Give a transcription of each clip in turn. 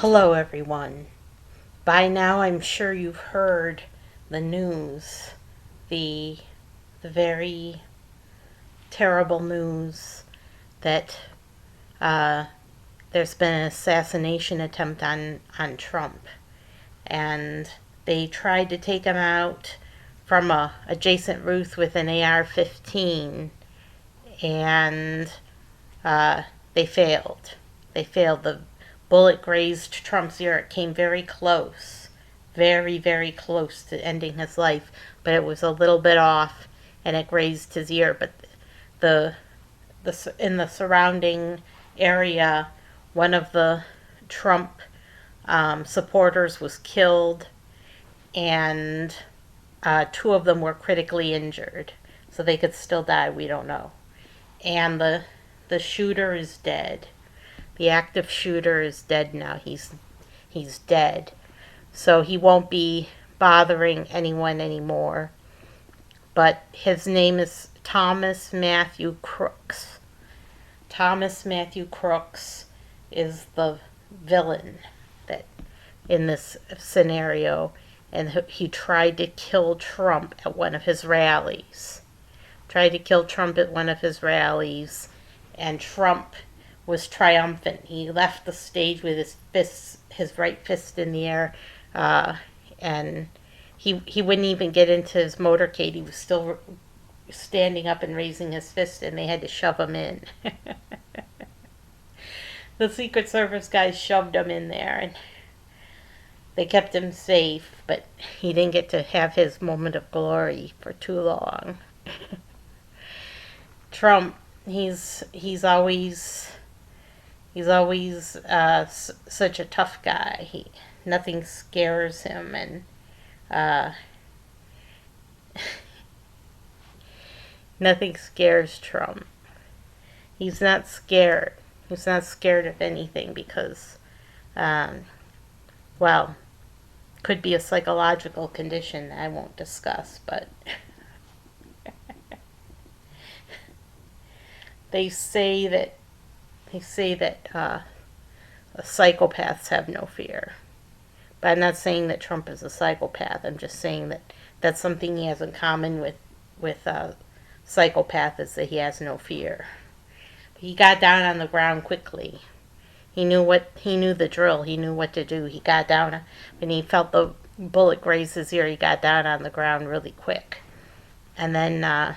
Hello, everyone. By now, I'm sure you've heard the news, the the very terrible news that uh, there's been an assassination attempt on Trump, and they tried to take him out from a adjacent roof with an AR-15, and uh, they failed. They failed. The bullet grazed Trump's ear. It came very close, very, very close to ending his life, but it was a little bit off, and it grazed his ear. But the in the surrounding area, one of the Trump supporters was killed, and two of them were critically injured, so they could still die. We don't know. And the shooter is dead. The active shooter is dead now. He's dead. So he won't be bothering anyone anymore. But his name is Thomas Matthew Crooks. Thomas Matthew Crooks is the villain that in this scenario, and he tried to kill Trump at one of his rallies. Tried to kill Trump at one of his rallies, and Trump was triumphant. He left the stage with his right fist in the air, and he wouldn't even get into his motorcade. He was still standing up and raising his fist, and they had to shove him in. The Secret Service guys shoved him in there, and they kept him safe, but he didn't get to have his moment of glory for too long. Trump, he's always such a tough guy. Nothing scares him, and nothing scares Trump. He's not scared. He's not scared of anything because, well, could be a psychological condition I won't discuss, but they say that psychopaths have no fear. But I'm not saying that Trump is a psychopath. I'm just saying that that's something he has in common with psychopath, is that he has no fear. But he got down on the ground quickly. He knew the drill. He knew what to do. He got down when he felt the bullet graze his ear. He got down on the ground really quick, and then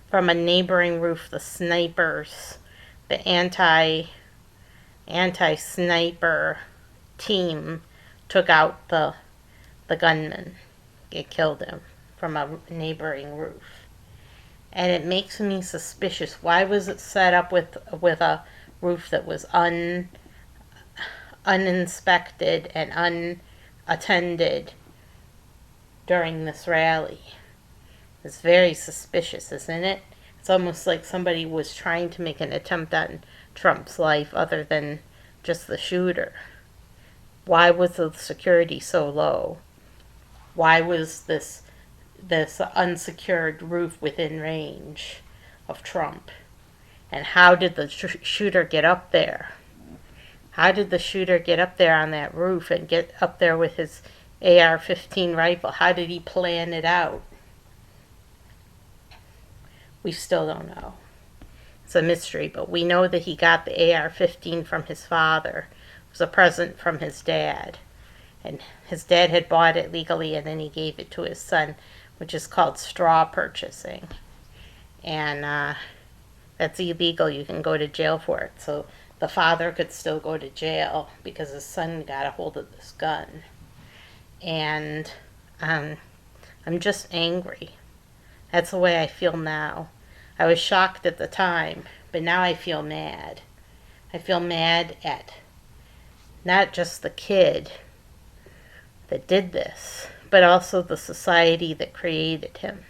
from a neighboring roof, the snipers, the anti-sniper team took out the gunman. It killed him from a neighboring roof. And it makes me suspicious. Why was it set up with a roof that was uninspected and unattended during this rally? It's very suspicious, isn't it? It's almost like somebody was trying to make an attempt on Trump's life other than just the shooter. Why was the security so low? Why was this unsecured roof within range of Trump? And how did the shooter get up there? How did the shooter get up there on that roof and get up there with his AR-15 rifle? How did he plan it out? We still don't know. It's a mystery, but we know that he got the AR-15 from his father. It was a present from his dad. And his dad had bought it legally, and then he gave it to his son, which is called straw purchasing. And that's illegal. You can go to jail for it. So the father could still go to jail because his son got a hold of this gun. And I'm just angry. That's the way I feel now. I was shocked at the time, but now I feel mad. I feel mad at not just the kid that did this, but also the society that created him.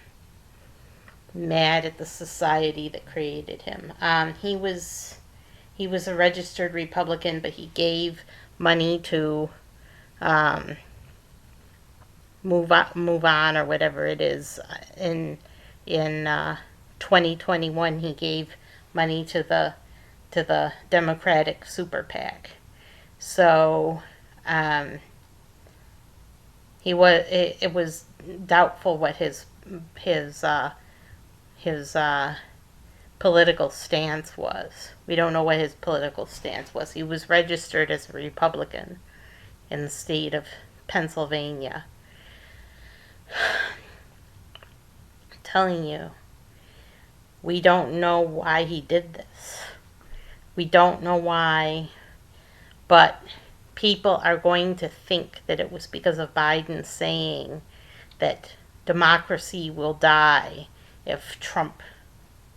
Mad at the society that created him. He was a registered Republican, but he gave money to move on or whatever it is. In 2021, he gave money to to the Democratic super PAC. So it was doubtful what his his political stance was. We don't know what his political stance was. He was registered as a Republican in the state of Pennsylvania. I'm telling you, we don't know why he did this. We don't know why, but people are going to think that it was because of Biden saying that democracy will die if Trump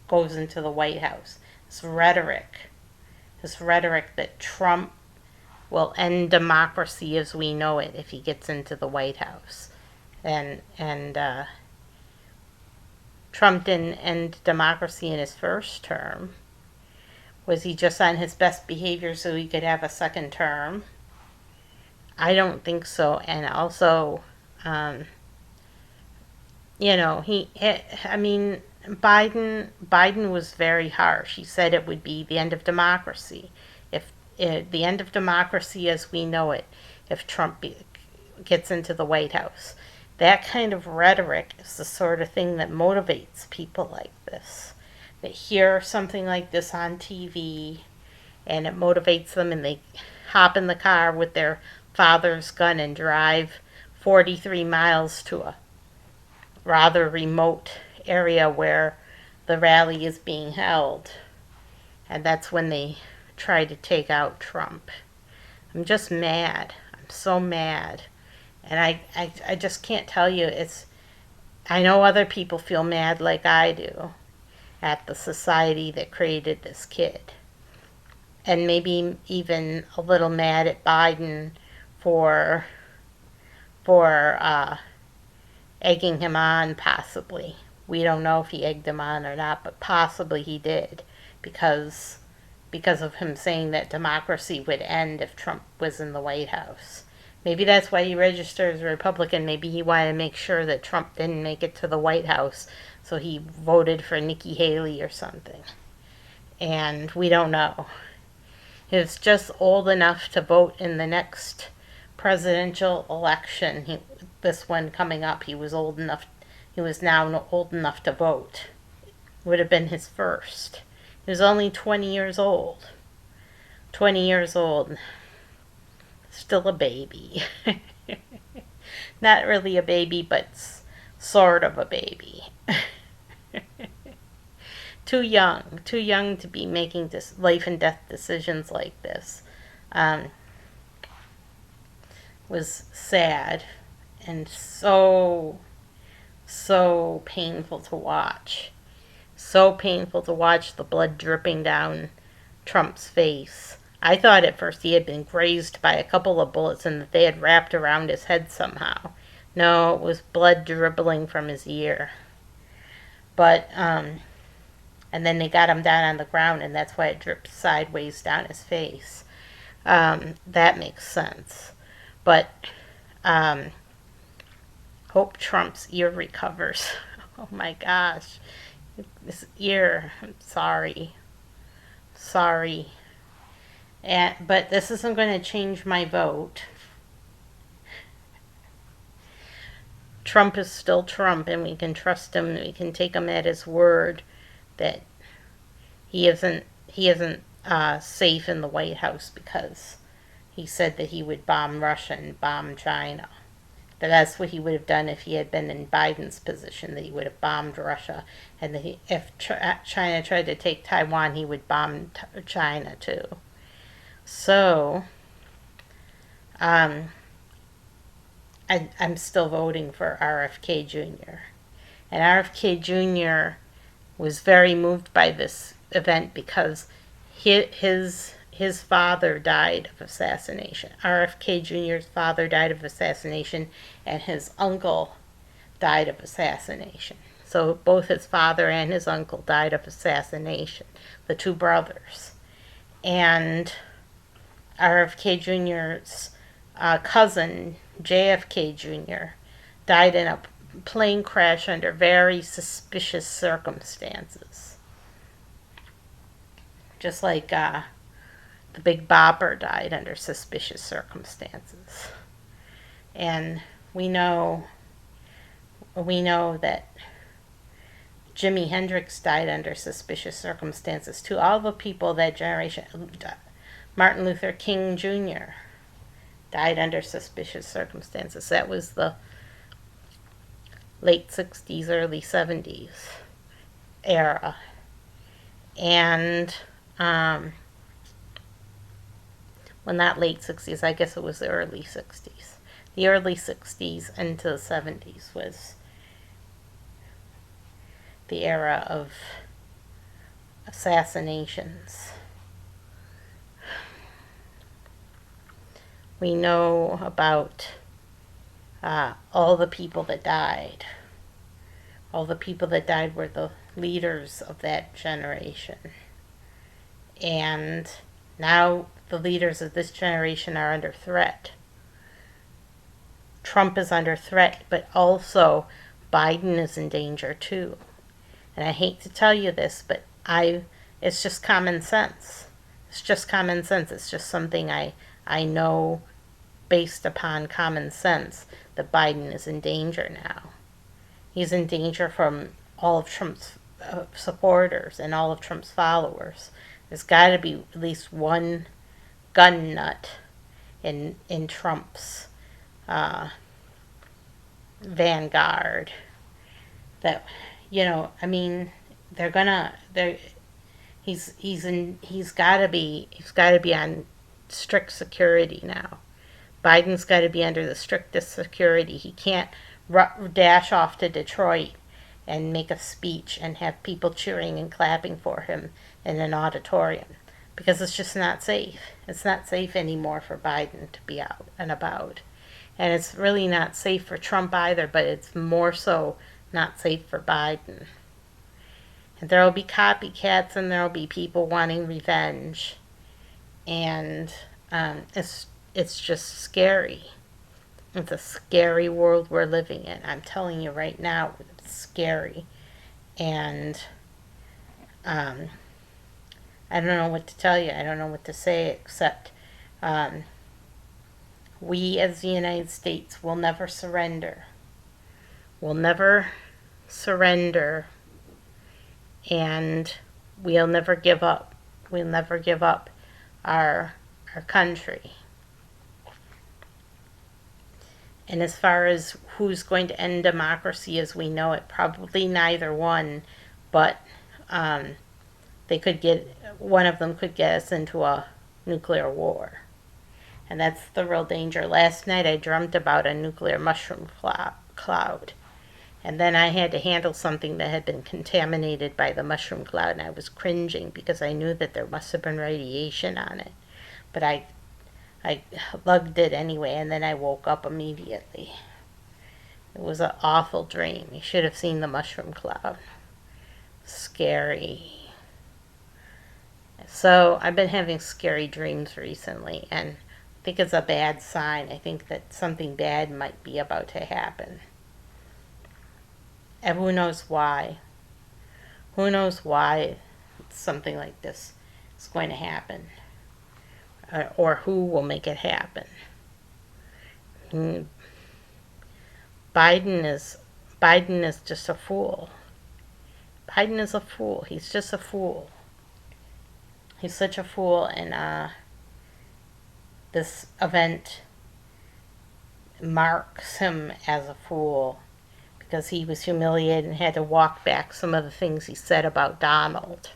goes into the White House. This rhetoric that Trump will end democracy as we know it if he gets into the White House. And Trump didn't end democracy in his first term. Was he just on his best behavior so he could have a second term? I don't think so. And also, Biden was very harsh. He said it would be the end of democracy, if the end of democracy as we know it, if Trump gets into the White House. That kind of rhetoric is the sort of thing that motivates people like this. They hear something like this on TV, and it motivates them, and they hop in the car with their father's gun and drive 43 miles to a rather remote area where the rally is being held. And that's when they try to take out Trump. I'm just mad. I'm so mad. And I just can't tell you. I know other people feel mad like I do at the society that created this kid. And maybe even a little mad at Biden for egging him on, possibly. We don't know if he egged him on or not, but possibly he did, because of him saying that democracy would end if Trump was in the White House. Maybe that's why he registered as a Republican. Maybe he wanted to make sure that Trump didn't make it to the White House, so he voted for Nikki Haley or something. And we don't know. He was just old enough to vote in the next presidential election. This one coming up, he was old enough. He was now old enough to vote. Would have been his first. He was only 20 years old. 20 years old. Still a baby. Not really a baby, but sort of a baby. Too young to be making this life and death decisions like this. Was sad and so painful to watch. So painful to watch the blood dripping down Trump's face. I thought at first he had been grazed by a couple of bullets and that they had wrapped around his head somehow. No, it was blood dribbling from his ear. But, and then they got him down on the ground, and that's why it dripped sideways down his face. That makes sense. But, hope Trump's ear recovers. Oh my gosh. This ear, I'm sorry. But this isn't going to change my vote. Trump is still Trump, and we can trust him. We can take him at his word that he isn't safe in the White House because he said that he would bomb Russia and bomb China. That's what he would have done if he had been in Biden's position, that he would have bombed Russia. And that if China tried to take Taiwan, he would bomb China too. So, I'm still voting for RFK Jr. And RFK Jr. was very moved by this event because his father died of assassination. RFK Jr.'s father died of assassination, and his uncle died of assassination. So both his father and his uncle died of assassination, the two brothers. And RFK Jr.'s cousin, JFK Jr., died in a plane crash under very suspicious circumstances. just like the Big Bopper died under suspicious circumstances. And we know that Jimi Hendrix died under suspicious circumstances too. All the people that generation, Martin Luther King Jr. died under suspicious circumstances. That was the late 60s, early 70s era. And, well, not late 60s, I guess it was the early 60s. The early 60s into the 70s was the era of assassinations. We know about all the people that died. All the people that died were the leaders of that generation. And now the leaders of this generation are under threat. Trump is under threat, but also Biden is in danger too. And I hate to tell you this, but it's just common sense. It's just common sense. It's just something I know based upon common sense that Biden is in danger now. He's in danger from all of Trump's supporters and all of Trump's followers. There's got to be at least one gun nut in Trump's vanguard that, I mean, he's got to be on strict security now. Biden's got to be under the strictest security. He can't dash off to Detroit and make a speech and have people cheering and clapping for him in an auditorium, because it's just not safe. It's not safe anymore for Biden to be out and about. And it's really not safe for Trump either, but it's more so not safe for Biden. And there will be copycats and there will be people wanting revenge. And it's just scary. It's a scary world we're living in. I'm telling you right now, it's scary. And I don't know what to tell you. I don't know what to say except we as the United States will never surrender. We'll never surrender, and we'll never give up. We'll never give up our country. And as far as who's going to end democracy as we know it, probably neither one, but one of them could get us into a nuclear war. And that's the real danger. Last night I dreamt about a nuclear mushroom cloud. And then I had to handle something that had been contaminated by the mushroom cloud, and I was cringing because I knew that there must have been radiation on it. But I lugged it anyway, and then I woke up immediately. It was an awful dream. You should have seen the mushroom cloud. Scary. So I've been having scary dreams recently, and I think it's a bad sign. I think that something bad might be about to happen. And who knows why? Who knows why something like this is going to happen? Or who will make it happen? Biden is just a fool. Biden is a fool. He's just a fool. He's such a fool, and this event marks him as a fool because he was humiliated and had to walk back some of the things he said about Donald.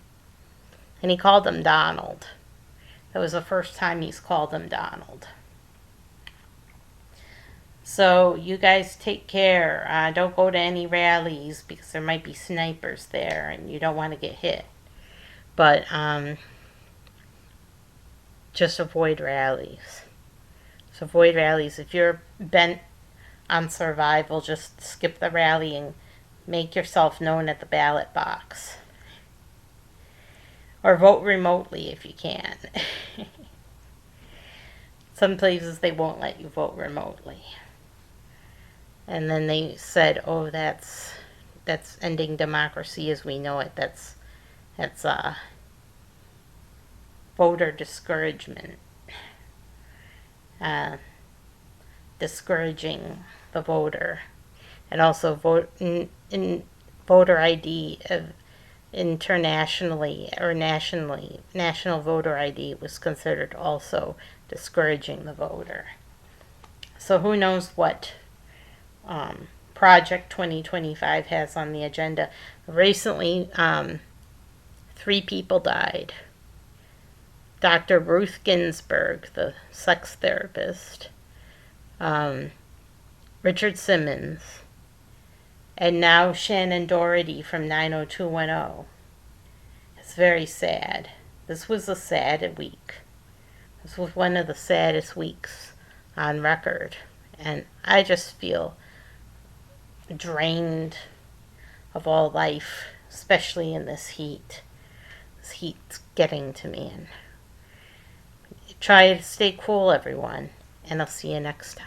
And he called him Donald. That was the first time he's called him Donald. So you guys take care. Don't go to any rallies because there might be snipers there and you don't want to get hit. But just avoid rallies. So avoid rallies. If you're bent on survival, just skip the rally and make yourself known at the ballot box. Or vote remotely if you can. Some places they won't let you vote remotely. And then they said, "Oh, that's ending democracy as we know it. That's voter discouragement, uh, discouraging the voter, and also in voter ID internationally or nationally, national voter ID was considered also discouraging the voter. So who knows what Project 2025 has on the agenda. Recently, 3 people died. Dr. Ruth Ginsburg, the sex therapist, Richard Simmons, and now Shannon Doherty from 90210. It's very sad. This was a sad week. This was one of the saddest weeks on record. And I just feel drained of all life, especially in this heat. This heat's getting to me. And try to stay cool, everyone. And I'll see you next time.